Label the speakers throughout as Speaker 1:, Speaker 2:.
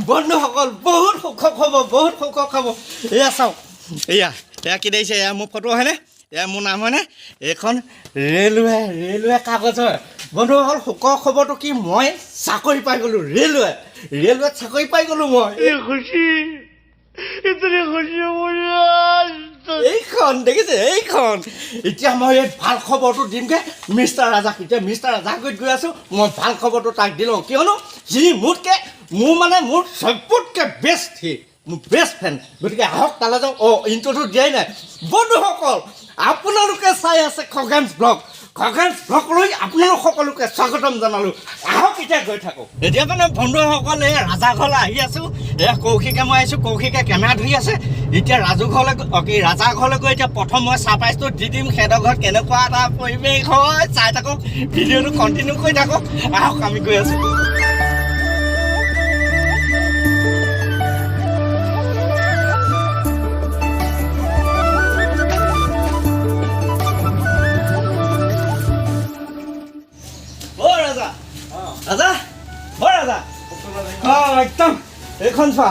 Speaker 1: বন্ধুসকল বহুত সুখক হ'ব বহুত সুখক হ'ব এয়া চাওক এয়া কি দেখিছে এয়া মোৰ ফটো হয়নে এয়া মোৰ নাম হয়নে এইখন ৰেলৱে কাগজ হয় বন্ধুসকল সুখৰ খবৰটো কি মই চাকৰি পাই গ'লোঁ ৰেলৱেত চাকৰি পাই গ'লোঁ মই এইখন দেখিছে এইখন এতিয়া মই এই ভাল খবৰটো দিমগৈ মিষ্টাৰ ৰাজাক এতিয়া মিষ্টাৰ ৰাজাক গৈ আছোঁ মই ভাল খবৰটো তাক দি লওঁ কিয়নো সি মোৰ চবতকৈ বেষ্ট সি মোৰ বেষ্ট ফ্ৰেণ্ড গতিকে আহক তালৈ যাওঁ ইণ্টাৰভিউ দিয়াই নাই বন্ধুসকল আপোনালোকে চাই আছে খগেনছ ব্লগলৈ আপোনালোক সকলোকে স্বাগতম জনালোঁ আহক এতিয়া গৈ থাকোঁ এতিয়া মানে বন্ধুসকল এই ৰাজা ঘৰলৈ আহি আছোঁ এয়া কৌশিকে মই আহিছোঁ কৌশিকে কেমেৰা ধৰি আছে এতিয়া ৰাজা ঘৰলৈ গৈ এতিয়া প্ৰথম মই ছাৰপ্ৰাইজটো দি দিম সিহঁতৰ ঘৰত কেনেকুৱা এটা পৰিৱেশ হয় চাই থাকক ভিডিঅ'টো কণ্টিনিউ কৰি থাকক আহক আমি গৈ আছোঁ একদম এইখন চোৱা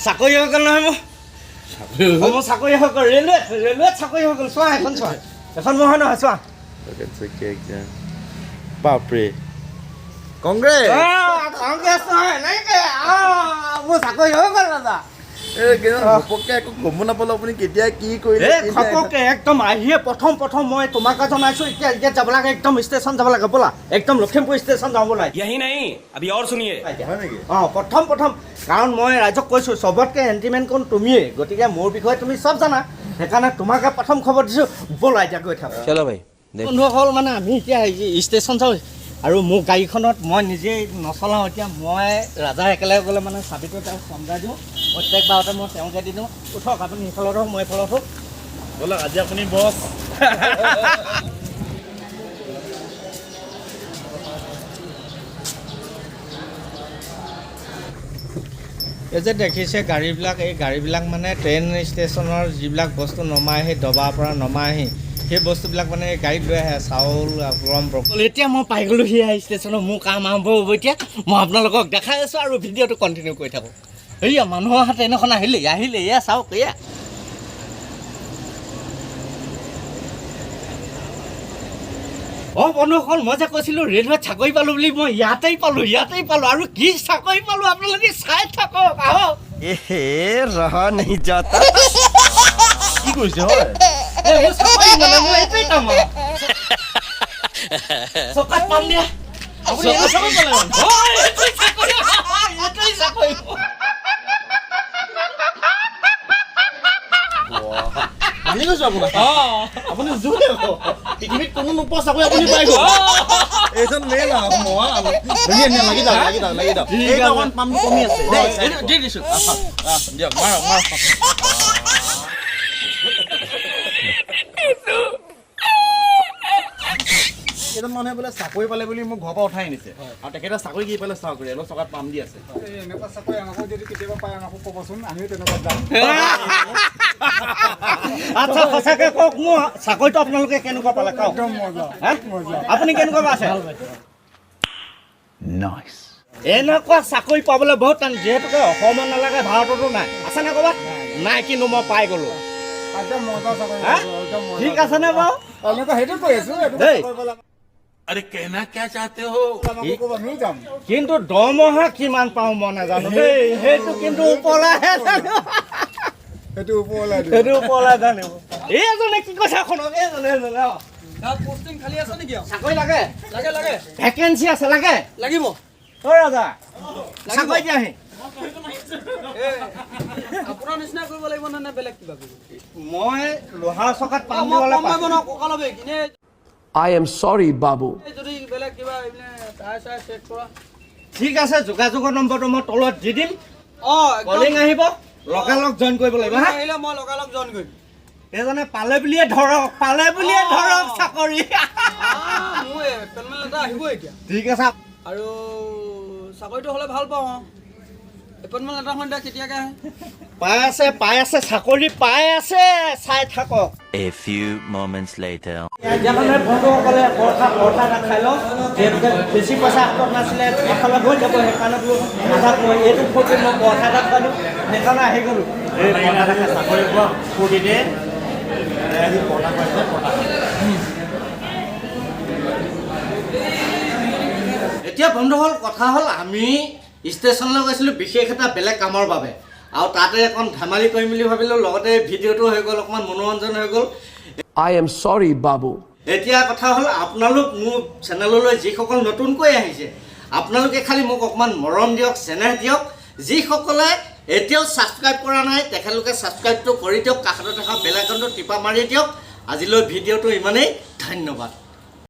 Speaker 1: চাকৰি হৈ গ'ল নহয় মোৰ চাকৰি হৈ গ'ল ৰেলৱেত চাকৰি হৈ গ'ল চোৱা এখন চোৱা এখন মোৰ হয় নহয় চোৱা বাপৰে কংগ্ৰেছ নহয় এনেকৈ মোৰ চাকৰি হৈ গ'ল দাদা
Speaker 2: একো গম নাপালোঁ আপুনি কেতিয়া কি কৰিলে
Speaker 1: ঘপককৈ একদম আহিয়ে প্ৰথম মই তোমাকে জনাইছোঁ এতিয়া যাব লাগে একদম ষ্টেচন যাব লাগে ব'লা একদম লখিমপুৰ ষ্টেচন যাব ব'লা প্ৰথম কাৰণ মই ৰাইজক কৈছোঁ চবতকৈ এণ্টিমেন কোন তুমিয়ে গতিকে মোৰ বিষয়ে তুমি চব জানা সেইকাৰণে তোমাকে প্ৰথম খবৰ দিছোঁ ব'লা এতিয়া গৈ থাকোঁ বন্ধুসকল মানে আমি এতিয়া ষ্টেচন চাওঁ আৰু মোৰ গাড়ীখনত মই নিজেই নচলাওঁ এতিয়া মই ৰাজা একেলগে গ'লে মানে চাবিটো তেওঁক চমজাই দিওঁ প্ৰত্যেকবাৰতে মই তেওঁকে দি দিওঁ উঠক আপুনি সিফালত হওক মই এইফালত হওক
Speaker 2: ব'লক আজি আপুনি বছ
Speaker 1: এই যে দেখিছে গাড়ীবিলাক এই গাড়ীবিলাক মানে ট্ৰেইন ষ্টেচনৰ যিবিলাক বস্তু নমাই আহি দবাৰ পৰা নমাই আহি সেই বস্তুবিলাক মানে গাড়ীত লৈ আহে চাউল গৰম এতিয়া মই পাই গ'লোঁ সেয়া ষ্টেচনত মোৰ কাম আৰম্ভ হ'ব এতিয়া মই আপোনালোকক দেখাই আছোঁ আৰু ভিডিঅ'টো কণ্টিনিউ কৰি থাকোঁ এয়া মানুহৰ হাত ট্ৰেইনখন আহিলে এয়া চাওক এয়া বন্ধুসকল মই যে কৈছিলোঁ ৰেলৱেত চাকৰি পালোঁ বুলি মই ইয়াতেই পালোঁ আৰু কি চাকৰি পালোঁ আপোনালোকে চাই থাকক আহক
Speaker 2: ৰহ নেহি যাতা কি কৰিছে হয়
Speaker 1: চকাত পাম দিয়া
Speaker 2: মানি গৈছোঁ আপোনাক আপুনি জোৰে পৃথিৱীত কোনো নোপোৱা চাকৰি আপুনি পাই গ'ল এইজন মেইন লাগি যাওক পাম কমি আছে
Speaker 1: দি দিছোঁ
Speaker 2: দিয়ক মাৰক এজন মানুহে বোলে চাকৰি পালে বুলি মোক ঘৰৰ পৰা উঠাই আনিছে আৰু তেখেতে চাকৰি কি পালে চাকৰি ৰেলৰ চকাত পাম দি আছে
Speaker 3: এনেকুৱা চাকৰি আমাকো যদি কেতিয়াবা পায় আমাকো ক'বচোন আমিও তেনেকুৱা যাম
Speaker 1: আচ্ছা সঁচাকৈ কওক মোৰ চাকৰিটো আপোনালোকে কেনেকুৱা পালে কওক
Speaker 3: একদম মজা
Speaker 1: আপুনি কেনেকুৱা পাইছে এনেকুৱা চাকৰি পাবলৈ বহুত টান যিহেতুকে অসমত নালাগে ভাৰততো নাই আছেনে ক'ৰবাত নাই কিন্তু মই পাই গ'লোঁ
Speaker 3: একদম মজা চাকৰি
Speaker 1: ঠিক আছেনে বাৰু
Speaker 3: এনেকুৱা সেইটো কৈ আছোঁ
Speaker 2: আৰে কেনা কিয়া চাহতে হো
Speaker 3: আমিও যাম
Speaker 1: কিন্তু দৰমহা কিমান পাওঁ মই নাজানো দেই সেইটো কিন্তু ওপৰলাহে জানো
Speaker 3: সেইটো
Speaker 1: ওপৰলাই জানিব এইজনে কি কথা শুনক এইজনে
Speaker 3: পোষ্টিং খালী আছে নেকি
Speaker 1: চাকৰি লাগে
Speaker 3: লাগে
Speaker 1: ভেকেঞ্চি আছে লাগে
Speaker 3: লাগিব
Speaker 1: ৰাজা চাকৰি দিয়াহি
Speaker 3: আপোনাৰ নিচিনা কৰিব লাগিব নে বেলেগ কিবা
Speaker 1: মই লোহাৰ চকাত পাম দিবলৈ
Speaker 3: কঁকালবে কিনে
Speaker 4: I am sorry, Babu.
Speaker 3: যদি বেলেগ কিবা টায়াৰ চায়াৰ চেক কৰা
Speaker 1: ঠিক আছে যোগাযোগৰ নম্বৰটো মই তলত দি দিম কলিং আহিব লগালগ জইন কৰিব লাগিব হা
Speaker 3: আহিলে মই লগালগ জইন কৰিম
Speaker 1: এইজনে পালে বুলিয়ে ধৰক চাকৰি
Speaker 3: মোৰ পেলমেল এটা আহিব এতিয়া
Speaker 1: ঠিক আছে
Speaker 3: আৰু চাকৰিটো হ'লে ভাল পাওঁ
Speaker 5: এপনমান এটা সন্ধ্যা কেতিয়াকে আহে
Speaker 1: পাই আছে চাকৰি পাই আছে চাই থাকক
Speaker 6: A few moments later.
Speaker 1: এতিয়া মানে বন্ধুসকলে পৰঠা এটা খাই লওঁ যিহেতুকে বেছি পইচা হাতত নাছিলে এফালে গৈ যাব সেইকাৰণে বোলো এইটো ফূৰ্তি মই পৰঠা এটা খালোঁ সেইকাৰণে আহি গ'লোঁ
Speaker 2: এই পঢ়া থাকে চাকৰি পোৱা ফূৰ্তিতে আজি পঢ়া পাইছে পঢ়া
Speaker 1: এতিয়া বন্ধুসকল কথা হ'ল আমি ষ্টেচনলৈ গৈছিলোঁ বিশেষ এটা বেলেগ কামৰ বাবে আৰু তাতে অকণ ধেমালি কৰিম বুলি ভাবিলোঁ লগতে ভিডিঅ'টো হৈ গ'ল অকণমান মনোৰঞ্জন হৈ গ'ল
Speaker 4: I am sorry, Babu.
Speaker 1: এতিয়া কথা হ'ল আপোনালোক মোৰ চেনেললৈ যিসকল নতুনকৈ আহিছে আপোনালোকে খালি মোক অকণমান মৰম দিয়ক চেনেহ দিয়ক যিসকলে এতিয়াও ছাবস্ক্ৰাইব কৰা নাই তেখেতলোকে ছাবস্ক্ৰাইবটো কৰি দিয়ক কাষতে থকা বেল আইকনটো টিপা মাৰি দিয়ক আজিলৈ ভিডিঅ'টো ইমানেই ধন্যবাদ